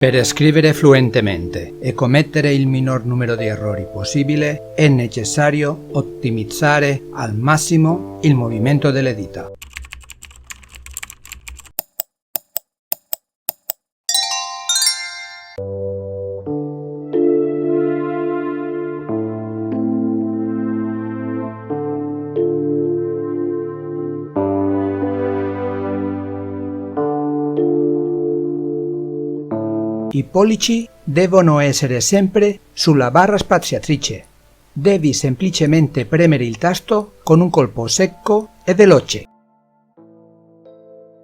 Per scrivere fluentemente e commettere il minor numero di errori possibile è necessario ottimizzare al massimo il movimento delle dita. I pollici devono essere sempre sulla barra spaziatrice. Devi semplicemente premere il tasto con un colpo secco e veloce.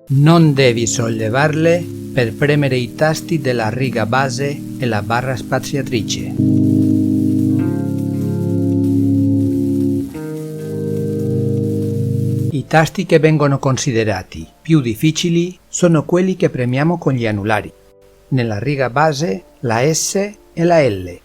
Non devi sollevarle per premere i tasti della riga base e la barra spaziatrice. I tasti che vengono considerati più difficili sono quelli che premiamo con gli anulari. Nella riga base la S e la L,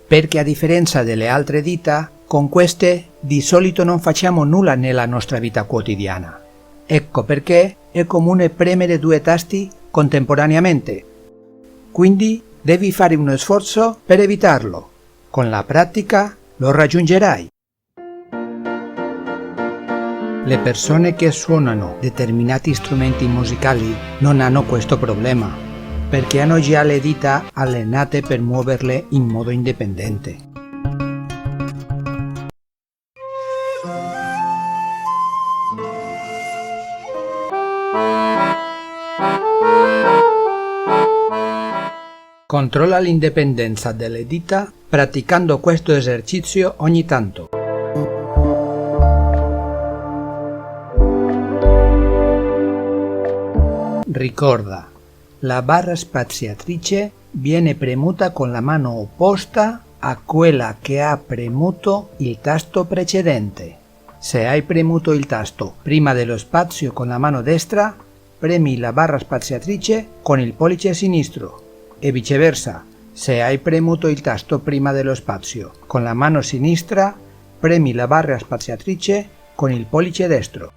perché a differenza delle altre dita, con queste di solito non facciamo nulla nella nostra vita quotidiana. Ecco perché è comune premere due tasti contemporaneamente. Quindi devi fare uno sforzo per evitarlo. Con la pratica lo raggiungerai. Le persone che suonano determinati strumenti musicali non hanno questo problema, perché hanno già le dita allenate per muoverle in modo indipendente. Controlla l'indipendenza delle dita praticando questo esercizio ogni tanto. Ricorda, la barra spaziatrice viene premuta con la mano opposta a quella che ha premuto il tasto precedente. Se hai premuto il tasto prima dello spazio con la mano destra, premi la barra spaziatrice con il pollice sinistro e viceversa. Se hai premuto il tasto prima dello spazio con la mano sinistra, premi la barra spaziatrice con il pollice destro.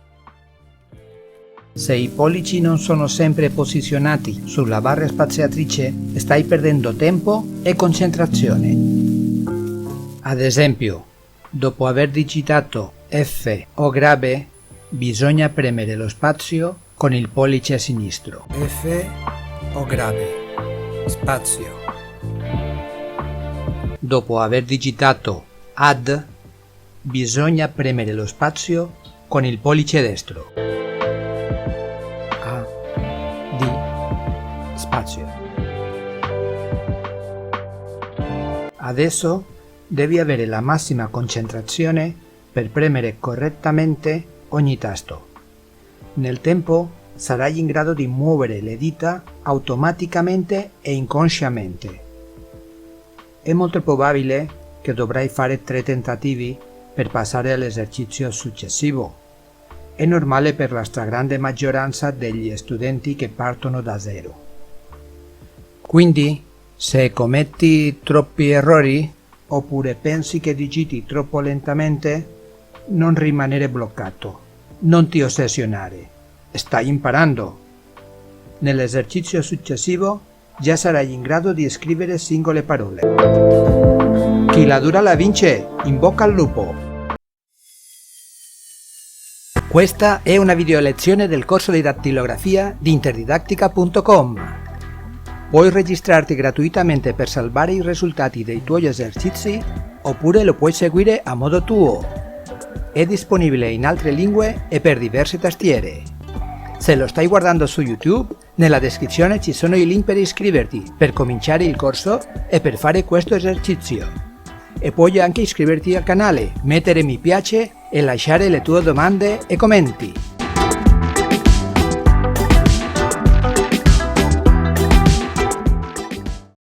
Se i pollici non sono sempre posizionati sulla barra spaziatrice, stai perdendo tempo e concentrazione. Ad esempio, dopo aver digitato F o grave, bisogna premere lo spazio con il pollice sinistro. F o grave, spazio. Dopo aver digitato AD, bisogna premere lo spazio con il pollice destro. Spazio. Adesso devi avere la massima concentrazione per premere correttamente ogni tasto. Nel tempo sarai in grado di muovere le dita automaticamente e inconsciamente. È molto probabile che dovrai fare 3 tentativi per passare all'esercizio successivo. È normale per la stragrande maggioranza degli studenti che partono da zero. Quindi, se commetti troppi errori, oppure pensi che digiti troppo lentamente, non rimanere bloccato. Non ti ossessionare. Stai imparando. Nell'esercizio successivo già sarai in grado di scrivere singole parole. Chi la dura la vince, in bocca al lupo! Questa è una videolezione del corso di dattillografia di interdidattica.com. Puoi registrarti gratuitamente per salvare i risultati dei tuoi esercizi oppure lo puoi seguire a modo tuo. È disponibile in altre lingue e per diverse tastiere. Se lo stai guardando su YouTube, nella descrizione ci sono i link per iscriverti, per cominciare il corso e per fare questo esercizio. E puoi anche iscriverti al canale, mettere mi piace e lasciare le tue domande e commenti.